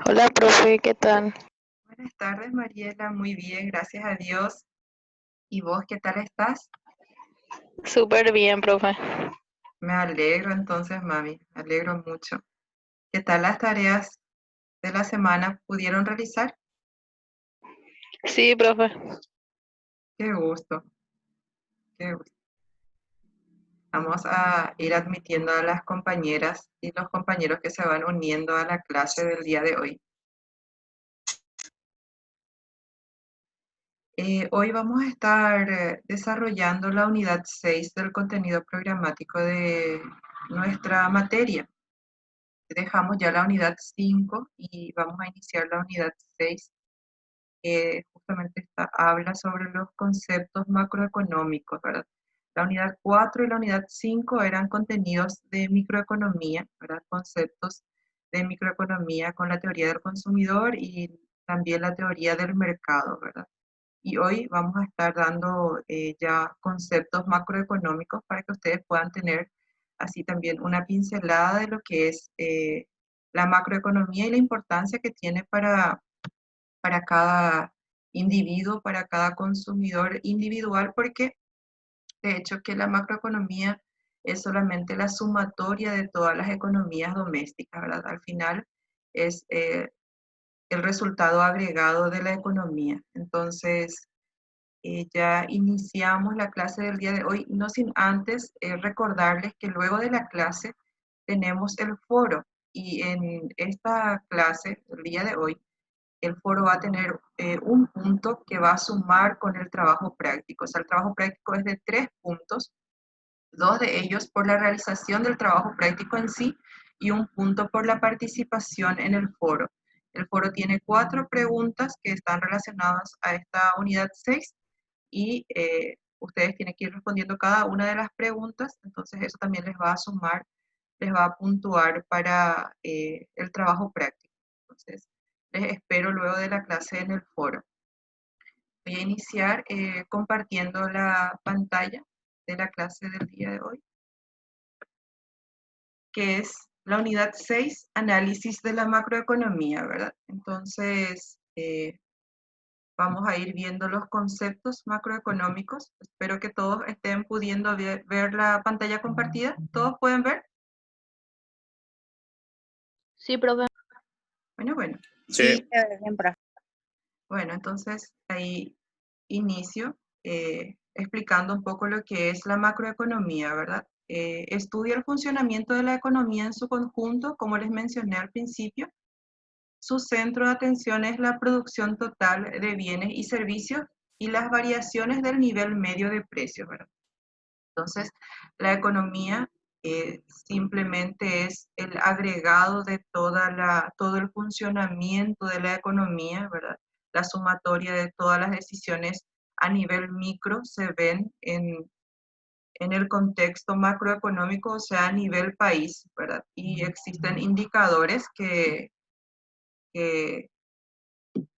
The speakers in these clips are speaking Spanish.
Hola, profe, ¿qué tal? Buenas tardes, Mariela. Muy bien, gracias a Dios. ¿Y vos qué tal estás? Súper bien, profe. Me alegro entonces, mami. Me alegro mucho. ¿Qué tal las tareas de la semana pudieron realizar? Sí, profe. Qué gusto, qué gusto. Vamos a ir admitiendo a las compañeras y los compañeros que se van uniendo a la clase del día de hoy. Hoy vamos a estar desarrollando la unidad 6 del contenido programático de nuestra materia. Dejamos ya la unidad 5 y vamos a iniciar la unidad 6, que justamente habla sobre los conceptos macroeconómicos, ¿verdad? La unidad 4 y la unidad 5 eran contenidos de microeconomía, ¿verdad? Conceptos de microeconomía con la teoría del consumidor y también la teoría del mercado, ¿verdad? Y hoy vamos a estar dando ya conceptos macroeconómicos para que ustedes puedan tener así también una pincelada de lo que es la macroeconomía y la importancia que tiene para cada individuo, para cada consumidor individual, porque de hecho que la macroeconomía es solamente la sumatoria de todas las economías domésticas, ¿verdad? Al final es el resultado agregado de la economía. Entonces, ya iniciamos la clase del día de hoy, no sin antes recordarles que luego de la clase tenemos el foro y en esta clase, el día de hoy, el foro va a tener un punto que va a sumar con el trabajo práctico. O sea, el trabajo práctico es de 3 puntos, 2 de ellos por la realización del trabajo práctico en sí y un punto por la participación en el foro. El foro tiene 4 preguntas que están relacionadas a esta unidad 6 y ustedes tienen que ir respondiendo cada una de las preguntas, entonces eso también les va a sumar, les va a puntuar para el trabajo práctico. Entonces, les espero luego de la clase en el foro. Voy a iniciar compartiendo la pantalla de la clase del día de hoy, que es la unidad 6, análisis de la macroeconomía, ¿verdad? Entonces, vamos a ir viendo los conceptos macroeconómicos. Espero que todos estén pudiendo ver la pantalla compartida. ¿Todos pueden ver? Sí, profe. Bueno, bueno. Sí, se ve bien, profe. Bueno, entonces ahí inicio explicando un poco lo que es la macroeconomía, ¿verdad? Estudia el funcionamiento de la economía en su conjunto, como les mencioné al principio. Su centro de atención es la producción total de bienes y servicios y las variaciones del nivel medio de precios, ¿verdad? Entonces, la economía simplemente es el agregado de todo el funcionamiento de la economía, ¿verdad? La sumatoria de todas las decisiones a nivel micro se ven en el contexto macroeconómico, o sea, a nivel país, ¿verdad? Y existen indicadores que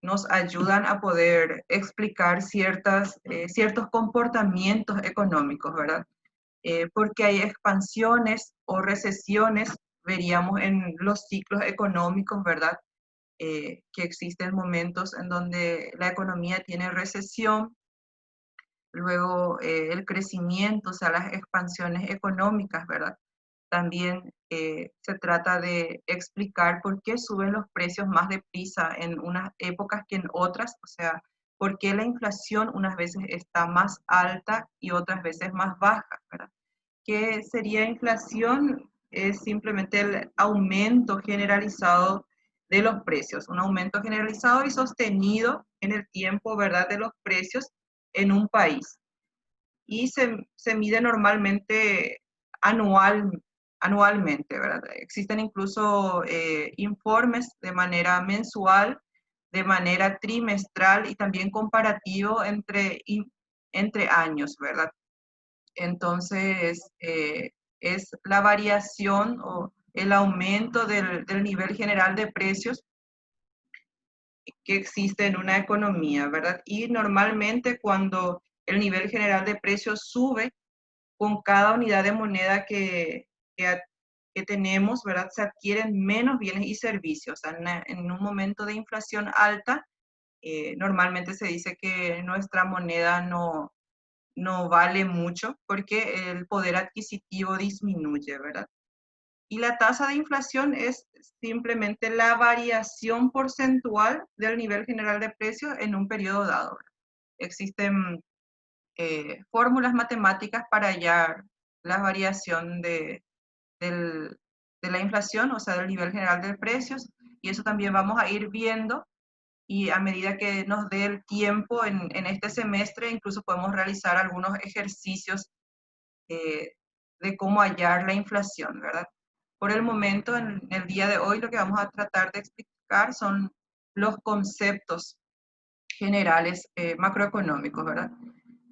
nos ayudan a poder explicar ciertos comportamientos económicos, ¿verdad? Porque hay expansiones o recesiones, veríamos en los ciclos económicos, ¿verdad? Que existen momentos en donde la economía tiene recesión, luego el crecimiento, o sea, las expansiones económicas, ¿verdad? También se trata de explicar por qué suben los precios más deprisa en unas épocas que en otras, o sea, por qué la inflación unas veces está más alta y otras veces más baja, ¿verdad? ¿Qué sería inflación? Es simplemente el aumento generalizado de los precios, un aumento generalizado y sostenido en el tiempo, ¿verdad?, de los precios en un país. Y se mide normalmente anual, anualmente, ¿verdad? Existen incluso informes de manera mensual, de manera trimestral y también comparativo entre años, ¿verdad? Entonces, es la variación o el aumento del nivel general de precios que existe en una economía, ¿verdad? Y normalmente cuando el nivel general de precios sube con cada unidad de moneda que que tenemos, ¿verdad? Se adquieren menos bienes y servicios. O sea, en un momento de inflación alta, normalmente se dice que nuestra moneda no vale mucho porque el poder adquisitivo disminuye, ¿verdad? Y la tasa de inflación es simplemente la variación porcentual del nivel general de precios en un periodo dado. Existen fórmulas matemáticas para hallar la variación de la inflación, o sea, del nivel general de precios, y eso también vamos a ir viendo, y a medida que nos dé el tiempo en este semestre, incluso podemos realizar algunos ejercicios de cómo hallar la inflación, ¿verdad? Por el momento, en el día de hoy, lo que vamos a tratar de explicar son los conceptos generales macroeconómicos, ¿verdad?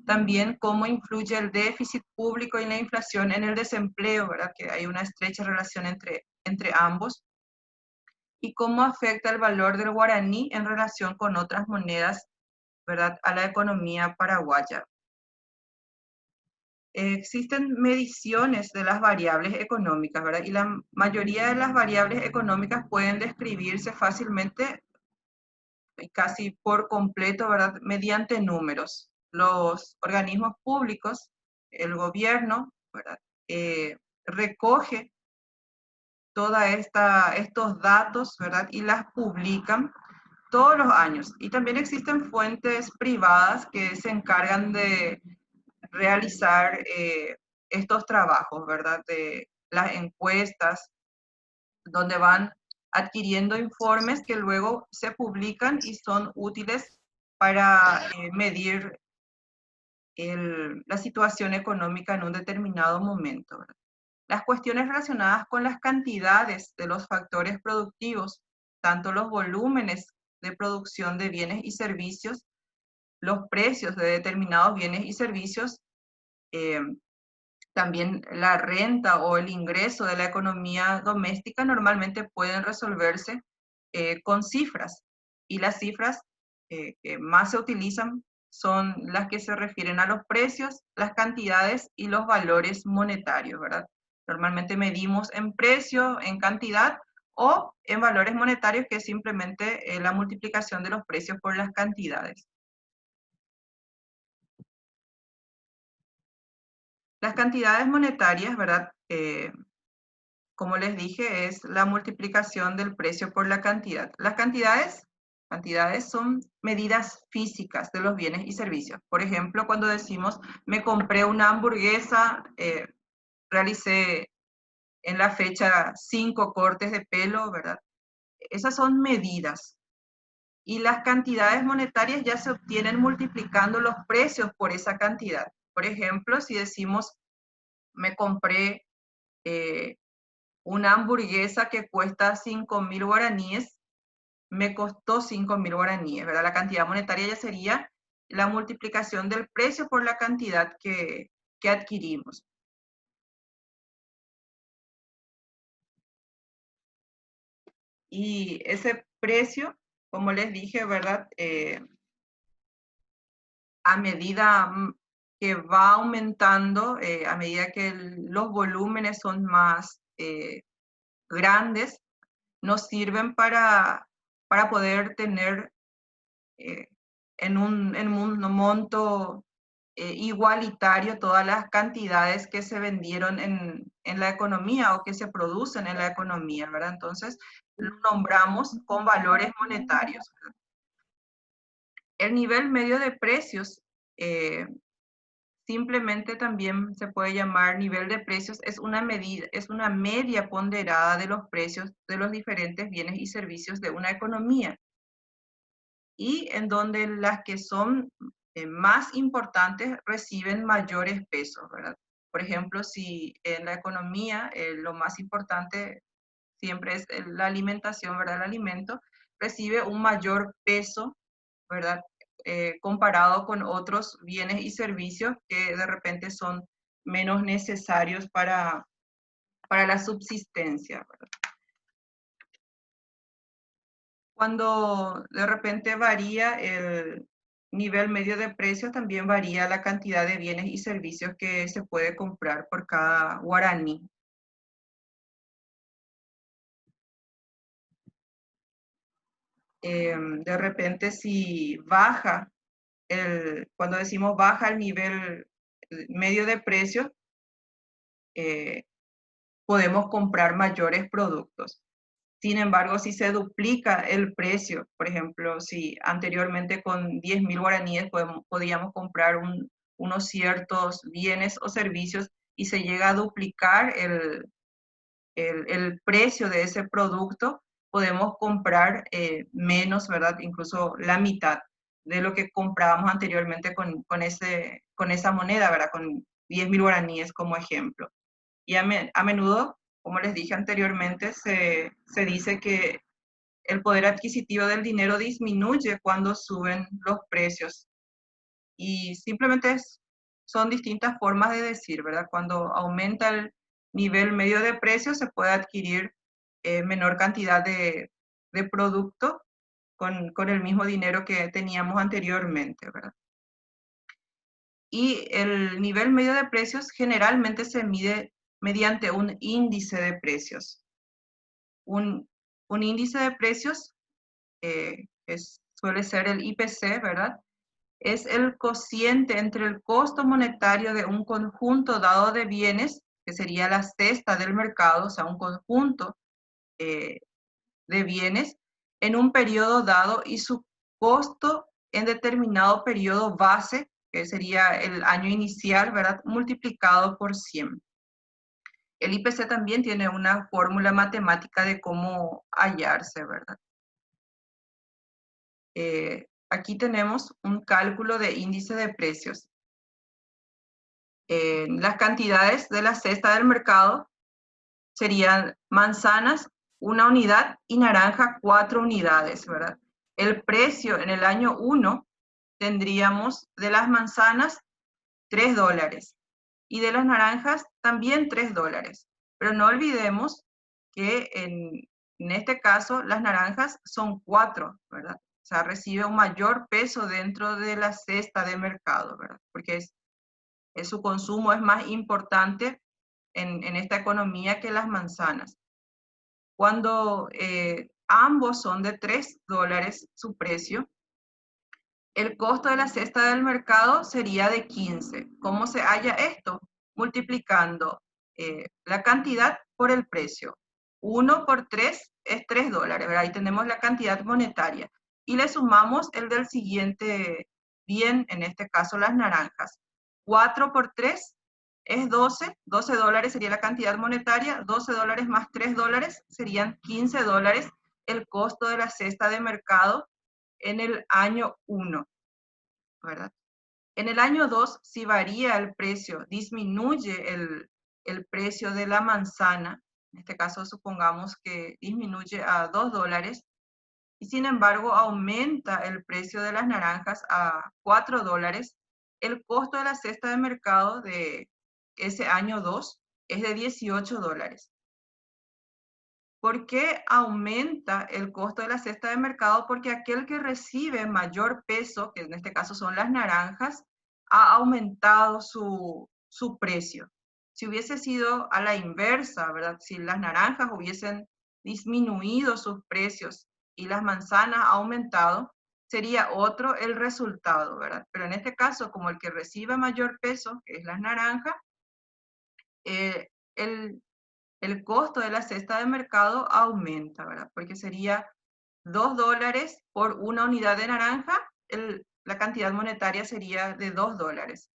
También cómo influye el déficit público y la inflación en el desempleo, ¿verdad? Que hay una estrecha relación entre ambos. Y cómo afecta el valor del guaraní en relación con otras monedas, ¿verdad? A la economía paraguaya. Existen mediciones de las variables económicas, ¿verdad? Y la mayoría de las variables económicas pueden describirse fácilmente y casi por completo, ¿verdad? Mediante números. Los organismos públicos, el gobierno, ¿verdad? Recoge todos estos datos, ¿verdad? Y las publican todos los años. Y también existen fuentes privadas que se encargan de realizar estos trabajos, ¿verdad? De las encuestas, donde van adquiriendo informes que luego se publican y son útiles para medir la situación económica en un determinado momento, ¿verdad? Las cuestiones relacionadas con las cantidades de los factores productivos, tanto los volúmenes de producción de bienes y servicios, los precios de determinados bienes y servicios, eh, también la renta o el ingreso de la economía doméstica normalmente pueden resolverse con cifras. Y las cifras que más se utilizan son las que se refieren a los precios, las cantidades y los valores monetarios, ¿verdad? Normalmente medimos en precio, en cantidad o en valores monetarios, que es simplemente la multiplicación de los precios por las cantidades. Las cantidades monetarias, ¿verdad? Como les dije, es la multiplicación del precio por la cantidad. Las cantidades son medidas físicas de los bienes y servicios. Por ejemplo, cuando decimos, me compré una hamburguesa, realicé en la fecha 5 cortes de pelo, ¿verdad? Esas son medidas. Y las cantidades monetarias ya se obtienen multiplicando los precios por esa cantidad. Por ejemplo, si decimos, me compré una hamburguesa que cuesta 5.000 guaraníes, me costó 5.000 guaraníes, ¿verdad? La cantidad monetaria ya sería la multiplicación del precio por la cantidad que adquirimos. Y ese precio, como les dije, ¿verdad? A medida que va aumentando, a medida que los volúmenes son más grandes, nos sirven para poder tener en un monto igualitario todas las cantidades que se vendieron en la economía o que se producen en la economía, ¿verdad? Entonces, lo nombramos con valores monetarios, ¿verdad? El nivel medio de precios, simplemente también se puede llamar nivel de precios, es una medida, es una media ponderada de los precios de los diferentes bienes y servicios de una economía, y en donde las que son más importantes reciben mayores pesos, ¿verdad? Por ejemplo, si en la economía lo más importante siempre es la alimentación, ¿verdad? El alimento recibe un mayor peso, ¿verdad? Comparado con otros bienes y servicios que de repente son menos necesarios para la subsistencia, ¿verdad? Cuando de repente varía el nivel medio de precios, también varía la cantidad de bienes y servicios que se puede comprar por cada guaraní. De repente si baja, cuando decimos baja el nivel medio de precio, podemos comprar mayores productos. Sin embargo, si se duplica el precio, por ejemplo, si anteriormente con 10.000 guaraníes podíamos comprar unos ciertos bienes o servicios y se llega a duplicar el precio de ese producto, podemos comprar menos, ¿verdad? Incluso la mitad de lo que comprábamos anteriormente con esa moneda, ¿verdad? Con 10.000 guaraníes como ejemplo. Y a menudo, como les dije anteriormente, se dice que el poder adquisitivo del dinero disminuye cuando suben los precios. Y simplemente son distintas formas de decir, ¿verdad? Cuando aumenta el nivel medio de precios, se puede adquirir menor cantidad de producto con el mismo dinero que teníamos anteriormente, ¿verdad? Y el nivel medio de precios generalmente se mide mediante un índice de precios. Un índice de precios suele ser el IPC, ¿verdad? Es el cociente entre el costo monetario de un conjunto dado de bienes, que sería la cesta del mercado, o sea, un conjunto de bienes en un periodo dado y su costo en determinado periodo base, que sería el año inicial, ¿verdad? Multiplicado por 100. El IPC también tiene una fórmula matemática de cómo hallarse, ¿verdad? Aquí tenemos un cálculo de índice de precios. Las cantidades de la cesta del mercado serían manzanas, 1 unidad, y naranja, 4 unidades, ¿verdad? El precio en el año 1 tendríamos de las manzanas $3 y de las naranjas también $3. Pero no olvidemos que en este caso las naranjas son 4, ¿verdad? O sea, recibe un mayor peso dentro de la cesta de mercado, ¿verdad? Porque su consumo es más importante en esta economía que las manzanas. Cuando ambos son de $3 su precio, el costo de la cesta del mercado sería de 15. ¿Cómo se halla esto? Multiplicando la cantidad por el precio. 1 por 3 es $3, ¿verdad? Ahí tenemos la cantidad monetaria. Y le sumamos el del siguiente bien, en este caso las naranjas. 4 por 3 es 12. $12 sería la cantidad monetaria. $12 más $3 serían $15 el costo de la cesta de mercado en el año 1, ¿verdad? En el año 2, si varía el precio, disminuye el precio de la manzana, en este caso supongamos que disminuye a $2, y sin embargo aumenta el precio de las naranjas a $4, el costo de la cesta de mercado de ese año 2 es de $18. ¿Por qué aumenta el costo de la cesta de mercado? Porque aquel que recibe mayor peso, que en este caso son las naranjas, ha aumentado su precio. Si hubiese sido a la inversa, ¿verdad? Si las naranjas hubiesen disminuido sus precios y las manzanas aumentado, sería otro el resultado, ¿verdad? Pero en este caso, como el que recibe mayor peso, que es las naranjas, el costo de la cesta de mercado aumenta, ¿verdad? Porque sería $2 por 1 unidad de naranja, la cantidad monetaria sería de $2.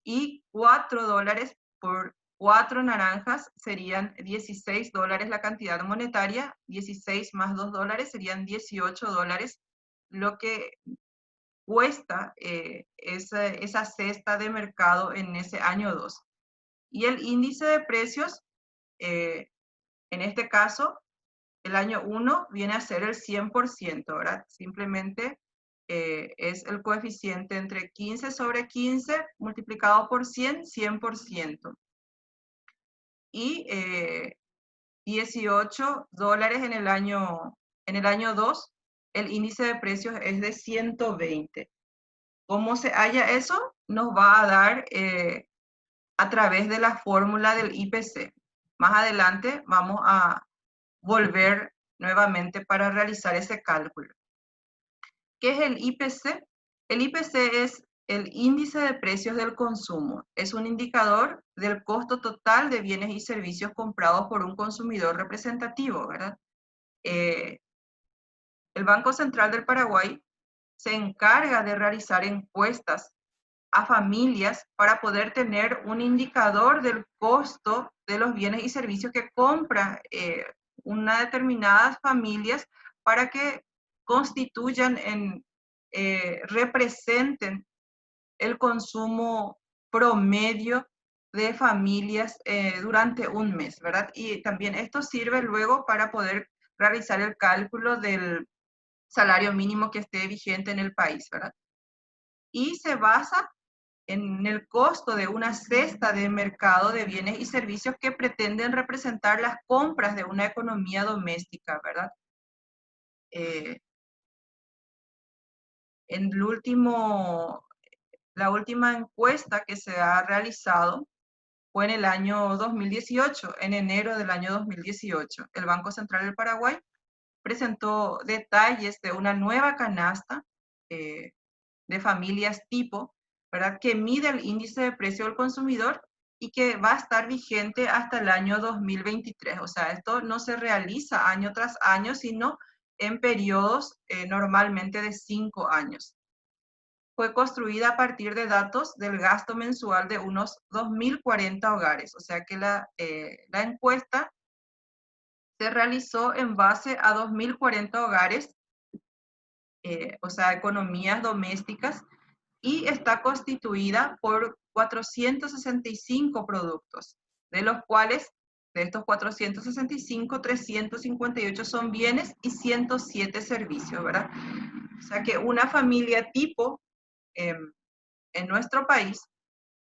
Y $4 por 4 naranjas serían $16 la cantidad monetaria, 16 más $2 serían $18, lo que cuesta esa cesta de mercado en ese año 2. Y el índice de precios, en este caso, el año 1 viene a ser el 100%, ¿verdad? Simplemente es el coeficiente entre 15 sobre 15 multiplicado por 100, 100%. Y $18 en el año 2, el índice de precios es de 120. ¿Cómo se halla eso? Nos va a dar a través de la fórmula del IPC. Más adelante vamos a volver nuevamente para realizar ese cálculo. ¿Qué es el IPC? El IPC es el índice de precios del consumo. Es un indicador del costo total de bienes y servicios comprados por un consumidor representativo, ¿verdad? El Banco Central del Paraguay se encarga de realizar encuestas a familias para poder tener un indicador del costo de los bienes y servicios que compra una determinadas familias para que constituyan representen el consumo promedio de familias durante un mes, ¿verdad? Y también esto sirve luego para poder realizar el cálculo del salario mínimo que esté vigente en el país, ¿verdad? Y se basa en el costo de una cesta de mercado de bienes y servicios que pretenden representar las compras de una economía doméstica, ¿verdad? En la última encuesta que se ha realizado fue en el año 2018, en enero del año 2018. El Banco Central del Paraguay presentó detalles de una nueva canasta de familias tipo, ¿verdad? Que mide el índice de precio del consumidor y que va a estar vigente hasta el año 2023. O sea, esto no se realiza año tras año, sino en periodos normalmente de 5 años. Fue construida a partir de datos del gasto mensual de unos 2.040 hogares. O sea que la encuesta se realizó en base a 2.040 hogares, o sea, economías domésticas, y está constituida por 465 productos, de los cuales, de estos 465, 358 son bienes y 107 servicios, ¿verdad? O sea que una familia tipo en nuestro país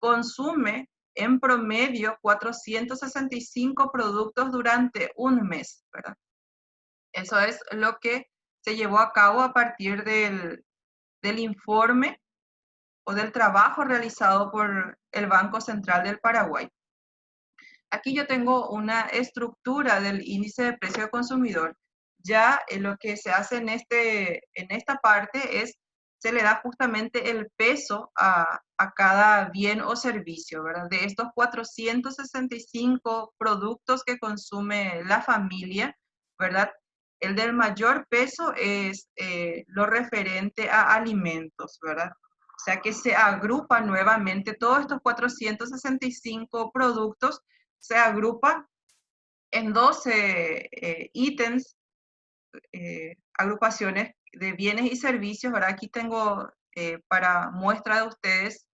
consume en promedio 465 productos durante un mes, ¿verdad? Eso es lo que se llevó a cabo a partir del informe o del trabajo realizado por el Banco Central del Paraguay. Aquí yo tengo una estructura del índice de precio del consumidor. Ya lo que se hace en esta parte es, se le da justamente el peso a cada bien o servicio, ¿verdad? De estos 465 productos que consume la familia, ¿verdad? El del mayor peso es lo referente a alimentos, ¿verdad? O sea que se agrupan nuevamente todos estos 465 productos, se agrupa en 12 ítems, agrupaciones de bienes y servicios. Ahora aquí tengo para muestra de ustedes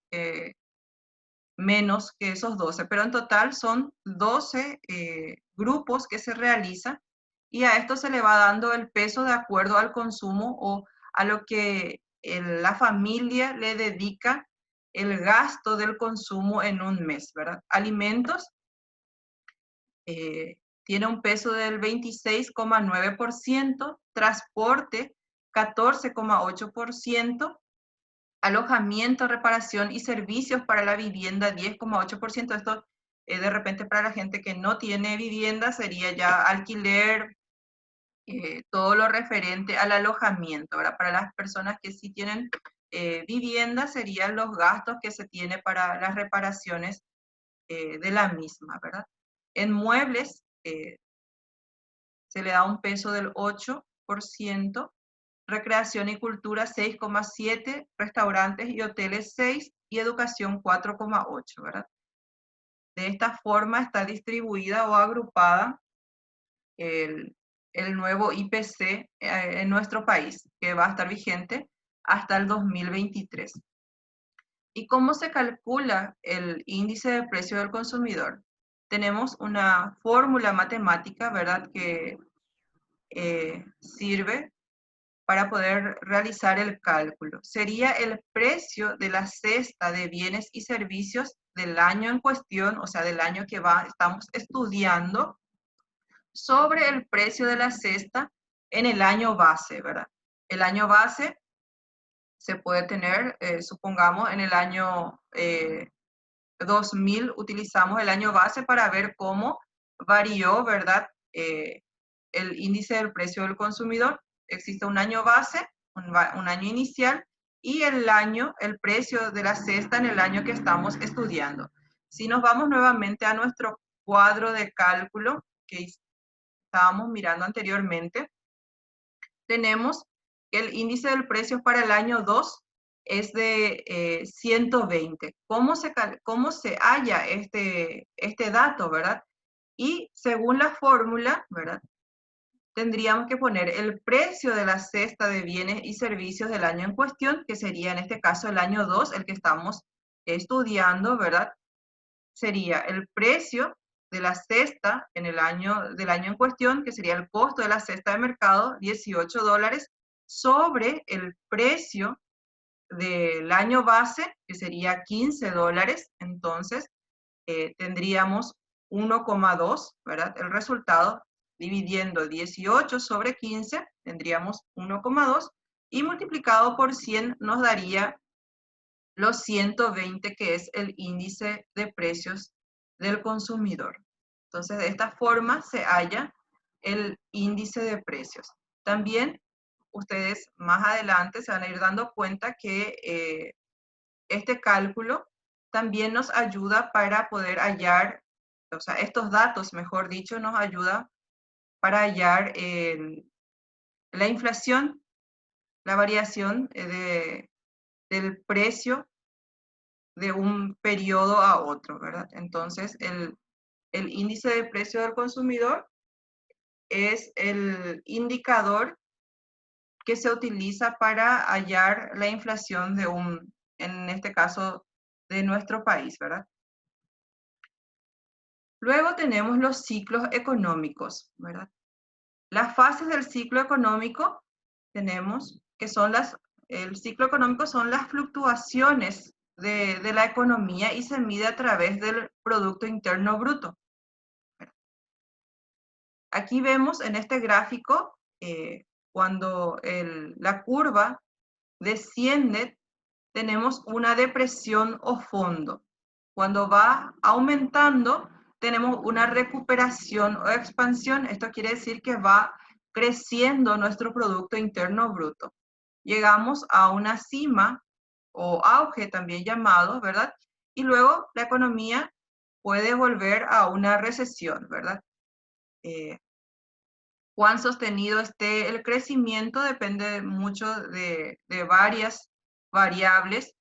menos que esos 12, pero en total son 12 grupos que se realizan y a esto se le va dando el peso de acuerdo al consumo o a lo que la familia le dedica el gasto del consumo en un mes, ¿verdad? Alimentos tiene un peso del 26,9%, transporte 14,8%, alojamiento, reparación y servicios para la vivienda 10,8%. Esto de repente para la gente que no tiene vivienda sería ya alquiler, todo lo referente al alojamiento, ¿verdad? Para las personas que sí tienen vivienda serían los gastos que se tiene para las reparaciones de la misma, ¿verdad? En muebles se le da un peso del 8%, recreación y cultura 6,7%, restaurantes y hoteles 6% y educación 4,8%, ¿verdad? De esta forma está distribuida o agrupada el, el nuevo IPC en nuestro país, que va a estar vigente hasta el 2023. ¿Y cómo se calcula el índice de precio del consumidor? Tenemos una fórmula matemática, ¿verdad?, que sirve para poder realizar el cálculo. Sería el precio de la cesta de bienes y servicios del año en cuestión, o sea, del año que estamos estudiando, sobre el precio de la cesta en el año base, ¿verdad? El año base se puede tener, supongamos, en el año 2000, utilizamos el año base para ver cómo varió, ¿verdad? El índice del precio del consumidor. Existe un año base un año inicial, y el precio de la cesta en el año que estamos estudiando. Si nos vamos nuevamente a nuestro cuadro de cálculo que estábamos mirando anteriormente, tenemos que el índice del precio para el año 2 es de 120. ¿Cómo se halla este dato, verdad? Y según la fórmula, ¿verdad? Tendríamos que poner el precio de la cesta de bienes y servicios del año en cuestión, que sería en este caso el año 2, el que estamos estudiando, ¿verdad? Sería el precio de la cesta en del año en cuestión, que sería el costo de la cesta de mercado, $18, sobre el precio del año base, que sería $15. Entonces, tendríamos 1,2, ¿verdad? El resultado, dividiendo 18 sobre 15, tendríamos 1,2, y multiplicado por 100 nos daría los 120, que es el índice de precios del consumidor. Entonces, de esta forma se halla el índice de precios. También ustedes más adelante se van a ir dando cuenta que este cálculo también nos ayuda para poder hallar, o sea, estos datos, mejor dicho, nos ayuda para hallar la inflación, la variación del precio de un periodo a otro, ¿verdad? Entonces, el índice de precio del consumidor es el indicador que se utiliza para hallar la inflación en este caso, de nuestro país, ¿verdad? Luego tenemos los ciclos económicos, ¿verdad? Las fases del ciclo económico tenemos que el ciclo económico son las fluctuaciones de la economía y se mide a través del Producto Interno Bruto. Aquí vemos en este gráfico, cuando la curva desciende, tenemos una depresión o fondo. Cuando va aumentando, tenemos una recuperación o expansión. Esto quiere decir que va creciendo nuestro Producto Interno Bruto. Llegamos a una cima o auge también llamado, ¿verdad? Y luego la economía puede volver a una recesión, ¿verdad? Cuán sostenido esté el crecimiento depende mucho de varias variables,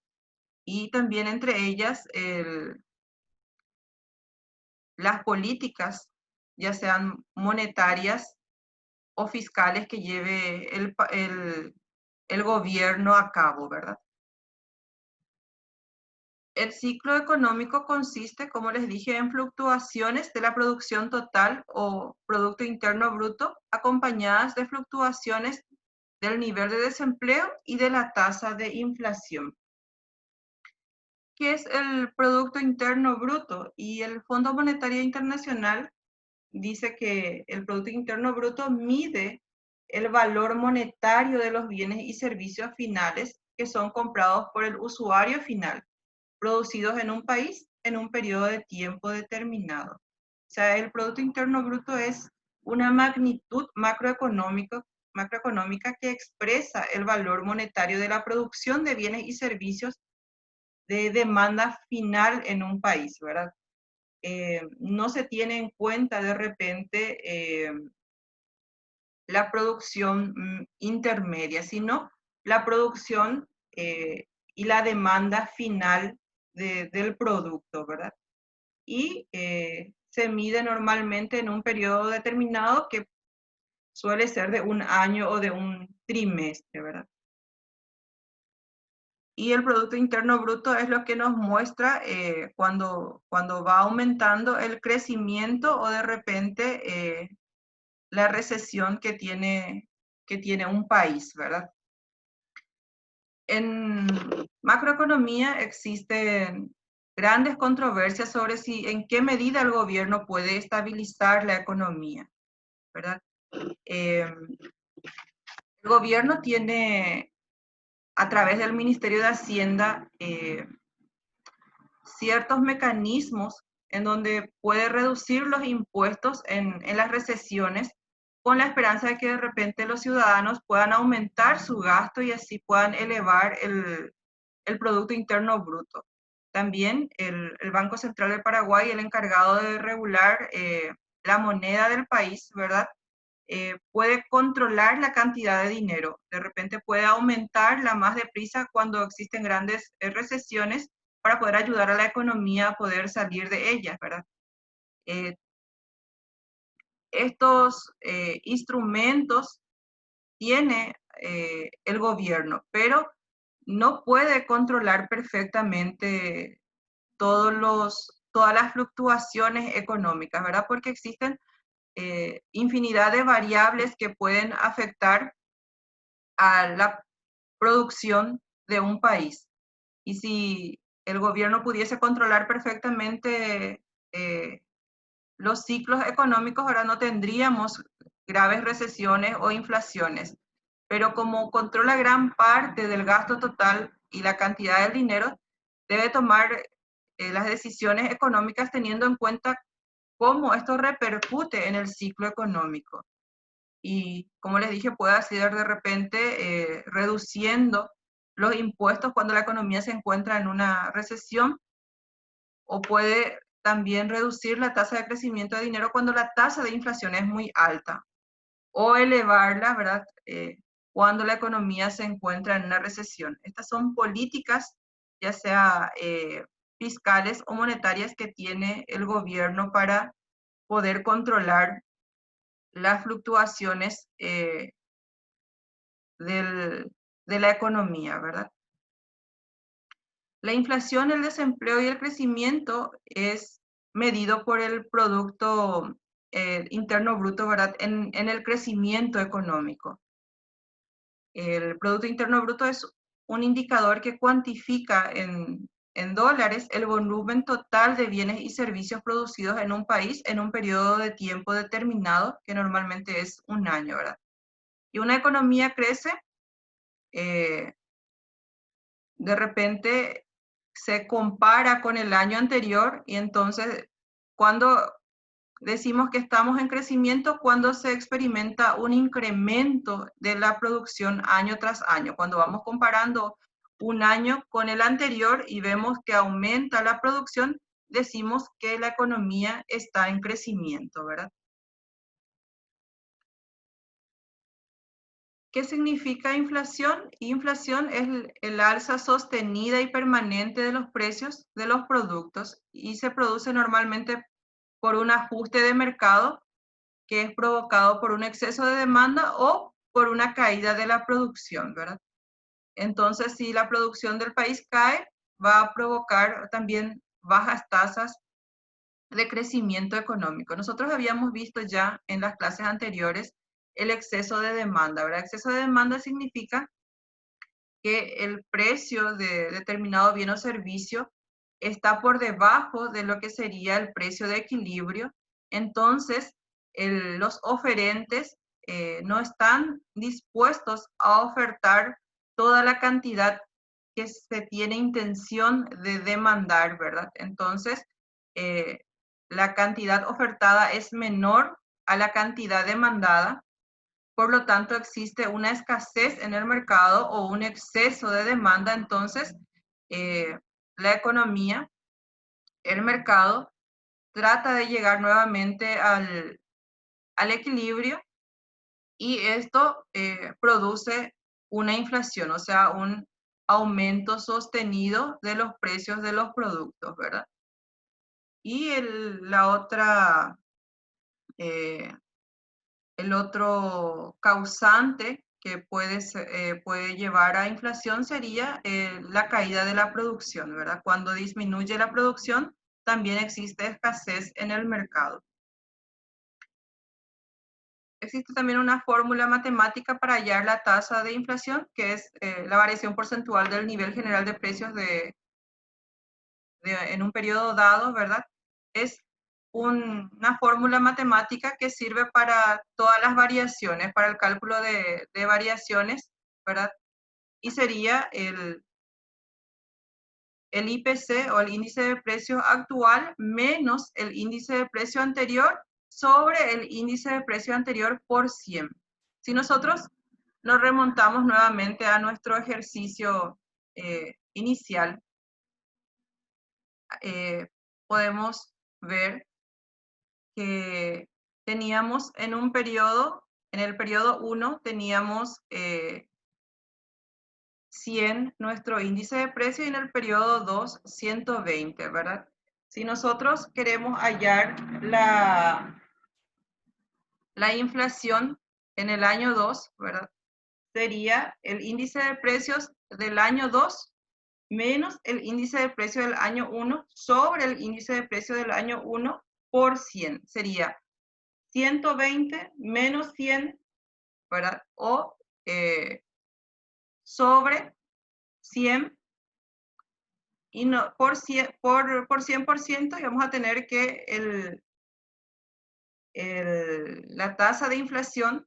y también entre ellas las políticas, ya sean monetarias o fiscales, que lleve el gobierno a cabo, ¿verdad? El ciclo económico consiste, como les dije, en fluctuaciones de la producción total o Producto Interno Bruto, acompañadas de fluctuaciones del nivel de desempleo y de la tasa de inflación. ¿Qué es el Producto Interno Bruto? Y el Fondo Monetario Internacional dice que el Producto Interno Bruto mide el valor monetario de los bienes y servicios finales que son comprados por el usuario final, producidos en un país en un periodo de tiempo determinado. O sea, el Producto Interno Bruto es una magnitud macroeconómica que expresa el valor monetario de la producción de bienes y servicios de demanda final en un país, ¿verdad? No se tiene en cuenta de repente la producción intermedia, sino la producción y la demanda final del producto, ¿verdad? Y se mide normalmente en un periodo determinado, que suele ser de un año o de un trimestre, ¿verdad? Y el Producto Interno Bruto es lo que nos muestra cuando va aumentando el crecimiento, o de repente la recesión que tiene un país, ¿verdad? En macroeconomía existen grandes controversias sobre en qué medida el gobierno puede estabilizar la economía, ¿verdad? El gobierno tiene, a través del Ministerio de Hacienda, ciertos mecanismos en donde puede reducir los impuestos en las recesiones, con la esperanza de que de repente los ciudadanos puedan aumentar su gasto y así puedan elevar el Producto Interno Bruto. También el Banco Central de Paraguay, el encargado de regular la moneda del país, ¿verdad? Puede controlar la cantidad de dinero. De repente puede aumentarla más deprisa cuando existen grandes recesiones para poder ayudar a la economía a poder salir de ellas, ¿verdad? Estos instrumentos tiene el gobierno, pero no puede controlar perfectamente todas las fluctuaciones económicas, ¿verdad? Porque existen infinidad de variables que pueden afectar a la producción de un país. Y si el gobierno pudiese controlar perfectamente los ciclos económicos, ahora no tendríamos graves recesiones o inflaciones. Pero como controla gran parte del gasto total y la cantidad de dinero, debe tomar las decisiones económicas teniendo en cuenta cómo esto repercute en el ciclo económico. Y como les dije, puede ser de repente reduciendo los impuestos cuando la economía se encuentra en una recesión, o puede también reducir la tasa de crecimiento de dinero cuando la tasa de inflación es muy alta, o elevarla, ¿verdad? Cuando la economía se encuentra en una recesión. Estas son políticas, ya sea fiscales o monetarias, que tiene el gobierno para poder controlar las fluctuaciones de la economía, ¿verdad? La inflación, el desempleo y el crecimiento es medido por el Producto Interno Bruto, ¿verdad? En el crecimiento económico. El Producto Interno Bruto es un indicador que cuantifica en dólares el volumen total de bienes y servicios producidos en un país en un periodo de tiempo determinado, que normalmente es un año, ¿verdad? Y una economía crece, de repente se compara con el año anterior, y entonces cuando decimos que estamos en crecimiento, cuando se experimenta un incremento de la producción año tras año, cuando vamos comparando un año con el anterior y vemos que aumenta la producción, decimos que la economía está en crecimiento, ¿verdad? ¿Qué significa inflación? Inflación es el alza sostenida y permanente de los precios de los productos, y se produce normalmente por un ajuste de mercado que es provocado por un exceso de demanda o por una caída de la producción, ¿verdad? Entonces, si la producción del país cae, va a provocar también bajas tasas de crecimiento económico. Nosotros habíamos visto ya en las clases anteriores el exceso de demanda, ¿verdad? Exceso de demanda significa que el precio de determinado bien o servicio está por debajo de lo que sería el precio de equilibrio. Entonces, los oferentes no están dispuestos a ofertar toda la cantidad que se tiene intención de demandar, ¿verdad? Entonces, eh, la cantidad ofertada es menor a la cantidad demandada. Por lo tanto, existe una escasez en el mercado o un exceso de demanda. Entonces, la economía, el mercado, trata de llegar nuevamente al equilibrio, y esto produce una inflación, o sea, un aumento sostenido de los precios de los productos, ¿verdad? Y la otra el otro causante que puede llevar a inflación sería la caída de la producción, ¿verdad? Cuando disminuye la producción, también existe escasez en el mercado. Existe también una fórmula matemática para hallar la tasa de inflación, que es la variación porcentual del nivel general de precios en un periodo dado, ¿verdad? Es una fórmula matemática que sirve para todas las variaciones, para el cálculo de variaciones, ¿verdad? Y sería el IPC, o el índice de precio actual, menos el índice de precio anterior, sobre el índice de precio anterior por 100. Si nosotros nos remontamos nuevamente a nuestro ejercicio inicial, podemos ver que teníamos en un periodo, en el periodo 1, teníamos 100 nuestro índice de precio y en el periodo 2, 120, ¿verdad? Si nosotros queremos hallar la inflación en el año 2, ¿verdad? Sería el índice de precios del año 2 menos el índice de precio del año 1 sobre el índice de precio del año 1 por 100. Sería 120 menos 100, ¿verdad? O sobre 100 y no, por 100% y vamos a tener que la tasa de inflación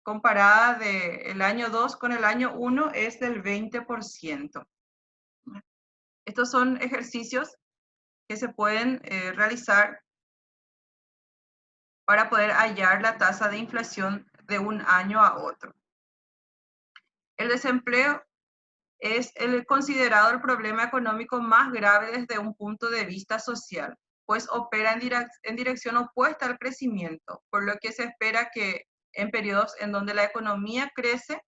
comparada del año 2 con el año 1 es del 20%. Estos son ejercicios que se pueden realizar para poder hallar la tasa de inflación de un año a otro. El desempleo es considerado el problema económico más grave desde un punto de vista social, pues opera en dirección opuesta al crecimiento, por lo que se espera que en periodos en donde la economía crece,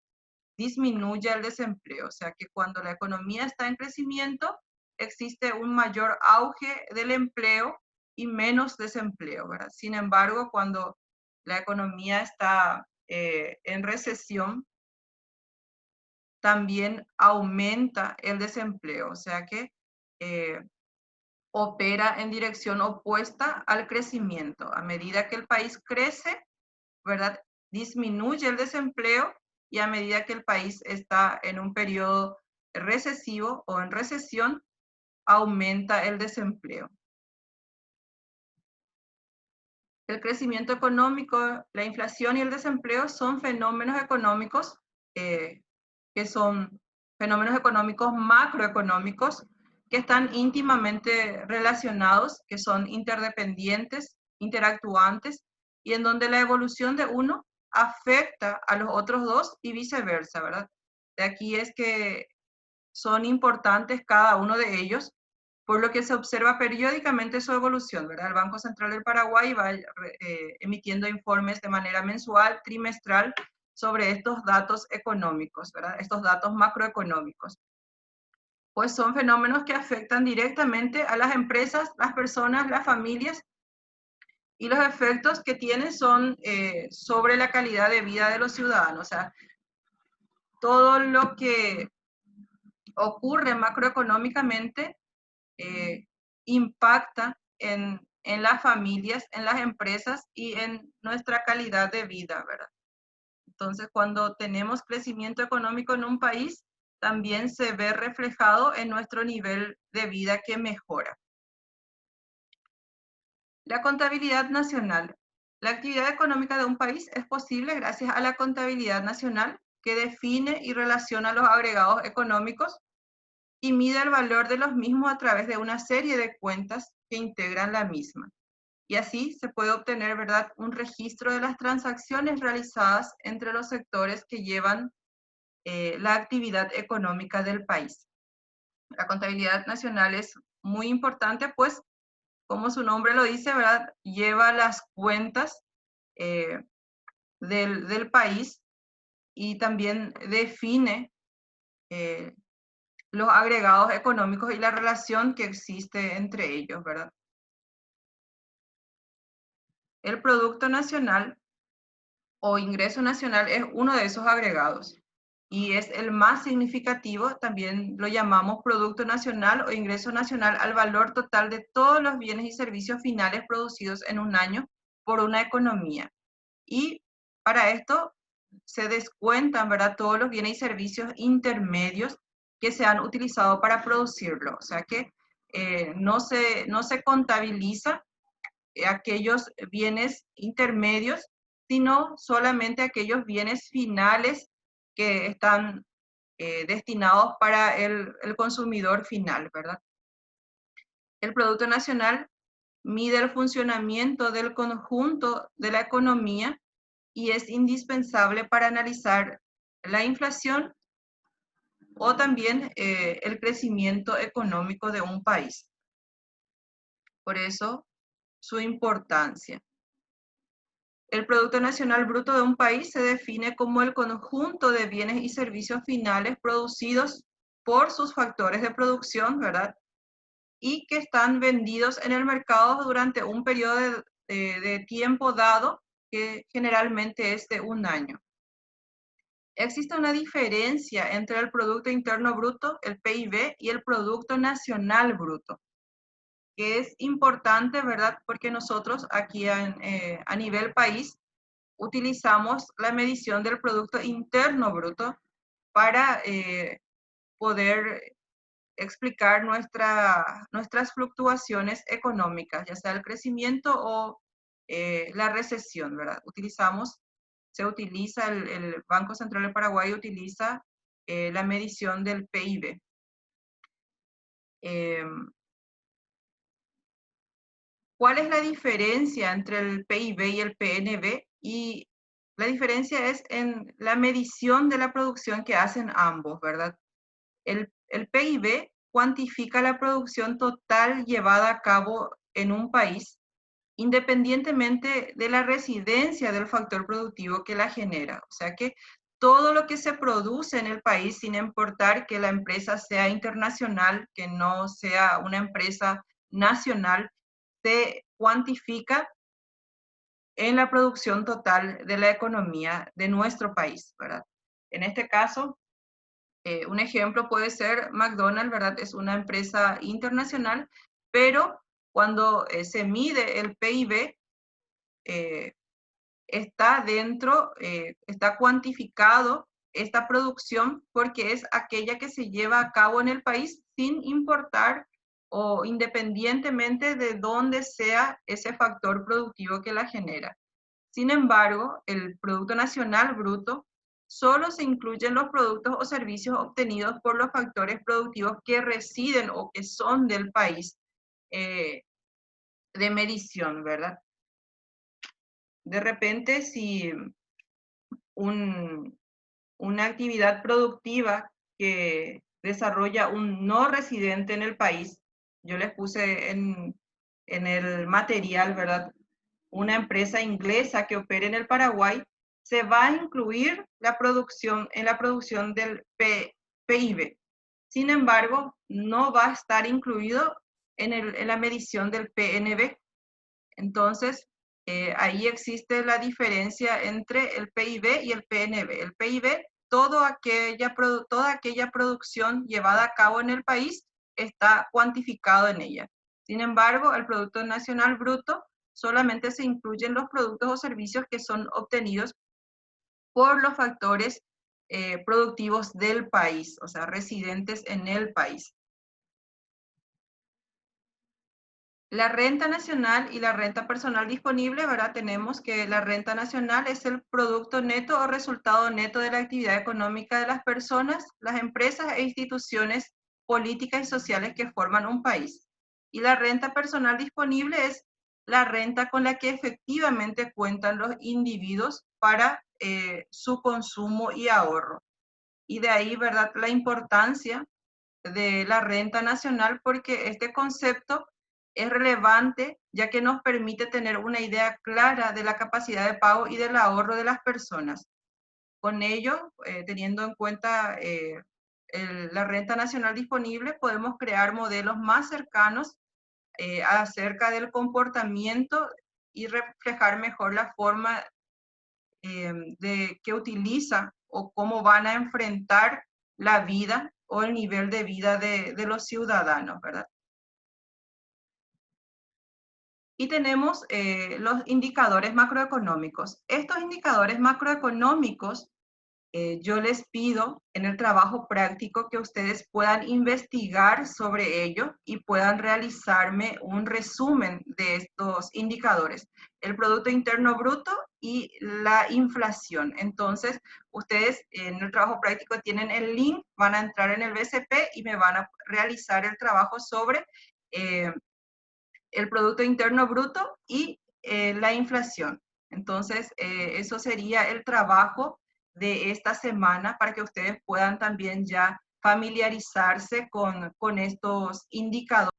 disminuya el desempleo. O sea que cuando la economía está en crecimiento, existe un mayor auge del empleo y menos desempleo, ¿verdad? Sin embargo, cuando la economía está en recesión, también aumenta el desempleo, o sea que opera en dirección opuesta al crecimiento. A medida que el país crece, ¿verdad? Disminuye el desempleo y a medida que el país está en un periodo recesivo o en recesión, aumenta el desempleo. El crecimiento económico, la inflación y el desempleo son fenómenos económicos que son fenómenos económicos macroeconómicos que están íntimamente relacionados, que son interdependientes, interactuantes, y en donde la evolución de uno afecta a los otros dos y viceversa, ¿verdad? De aquí es que son importantes cada uno de ellos, por lo que se observa periódicamente su evolución, ¿verdad? El Banco Central del Paraguay va emitiendo informes de manera mensual, trimestral, sobre estos datos económicos, ¿verdad? Estos datos macroeconómicos. Pues son fenómenos que afectan directamente a las empresas, las personas, las familias, y los efectos que tienen son sobre la calidad de vida de los ciudadanos. O sea, todo lo que ocurre macroeconómicamente impacta en las familias, en las empresas y en nuestra calidad de vida, ¿verdad? Entonces, cuando tenemos crecimiento económico en un país, también se ve reflejado en nuestro nivel de vida que mejora. La contabilidad nacional. La actividad económica de un país es posible gracias a la contabilidad nacional, que define y relaciona los agregados económicos y mide el valor de los mismos a través de una serie de cuentas que integran la misma. Y así se puede obtener, ¿verdad?, un registro de las transacciones realizadas entre los sectores que llevan la actividad económica del país. La contabilidad nacional es muy importante, pues, como su nombre lo dice, ¿verdad?, lleva las cuentas del país y también define los agregados económicos y la relación que existe entre ellos, ¿verdad? El Producto Nacional o Ingreso Nacional es uno de esos agregados y es el más significativo. También lo llamamos Producto Nacional o Ingreso Nacional al valor total de todos los bienes y servicios finales producidos en un año por una economía. Y para esto se descuentan, ¿verdad?, todos los bienes y servicios intermedios que se han utilizado para producirlo. O sea que no se contabiliza aquellos bienes intermedios, sino solamente aquellos bienes finales que están destinados para el consumidor final, ¿verdad? El Producto Nacional mide el funcionamiento del conjunto de la economía y es indispensable para analizar la inflación o también el crecimiento económico de un país. Por eso, su importancia. El Producto Nacional Bruto de un país se define como el conjunto de bienes y servicios finales producidos por sus factores de producción, ¿verdad? Y que están vendidos en el mercado durante un periodo de tiempo dado, que generalmente es de un año. Existe una diferencia entre el Producto Interno Bruto, el PIB, y el Producto Nacional Bruto, que es importante, ¿verdad? Porque nosotros aquí a nivel país utilizamos la medición del Producto Interno Bruto para poder explicar nuestras fluctuaciones económicas, ya sea el crecimiento o la recesión, ¿verdad? El Banco Central de Paraguay utiliza la medición del PIB. ¿Cuál es la diferencia entre el PIB y el PNB? Y la diferencia es en la medición de la producción que hacen ambos, ¿verdad? El PIB cuantifica la producción total llevada a cabo en un país, independientemente de la residencia del factor productivo que la genera. O sea que todo lo que se produce en el país, sin importar que la empresa sea internacional, que no sea una empresa nacional, se cuantifica en la producción total de la economía de nuestro país, ¿verdad? En este caso, un ejemplo puede ser McDonald's, ¿verdad? Es una empresa internacional, pero cuando se mide el PIB, está cuantificado esta producción porque es aquella que se lleva a cabo en el país sin importar o independientemente de dónde sea ese factor productivo que la genera. Sin embargo, el Producto Nacional Bruto solo se incluyen los productos o servicios obtenidos por los factores productivos que residen o que son del país de medición, ¿verdad? De repente, si una actividad productiva que desarrolla un no residente en el país, yo les puse en el material, ¿verdad? Una empresa inglesa que opere en el Paraguay, se va a incluir en la producción del PIB. Sin embargo, no va a estar incluido en la medición del PNB. Entonces, ahí existe la diferencia entre el PIB y el PNB. El PIB, toda aquella producción llevada a cabo en el país está cuantificado en ella. Sin embargo, el Producto Nacional Bruto solamente se incluyen los productos o servicios que son obtenidos por los factores productivos del país, o sea, residentes en el país. La renta nacional y la renta personal disponible, ¿verdad? Tenemos que la renta nacional es el producto neto o resultado neto de la actividad económica de las personas, las empresas e instituciones políticas y sociales que forman un país. Y la renta personal disponible es la renta con la que efectivamente cuentan los individuos para su consumo y ahorro. Y de ahí, ¿verdad?, la importancia de la renta nacional, porque este concepto es relevante ya que nos permite tener una idea clara de la capacidad de pago y del ahorro de las personas. Con ello, teniendo en cuenta la renta nacional disponible, podemos crear modelos más cercanos acerca del comportamiento y reflejar mejor la forma de que utiliza o cómo van a enfrentar la vida o el nivel de vida de los ciudadanos, ¿verdad? Y tenemos los indicadores macroeconómicos. Estos indicadores macroeconómicos, yo les pido en el trabajo práctico que ustedes puedan investigar sobre ello y puedan realizarme un resumen de estos indicadores, el Producto Interno Bruto y la inflación. Entonces, ustedes en el trabajo práctico tienen el link, van a entrar en el BCP y me van a realizar el trabajo sobre el Producto Interno Bruto y la inflación. Entonces, eso sería el trabajo de esta semana para que ustedes puedan también ya familiarizarse con estos indicadores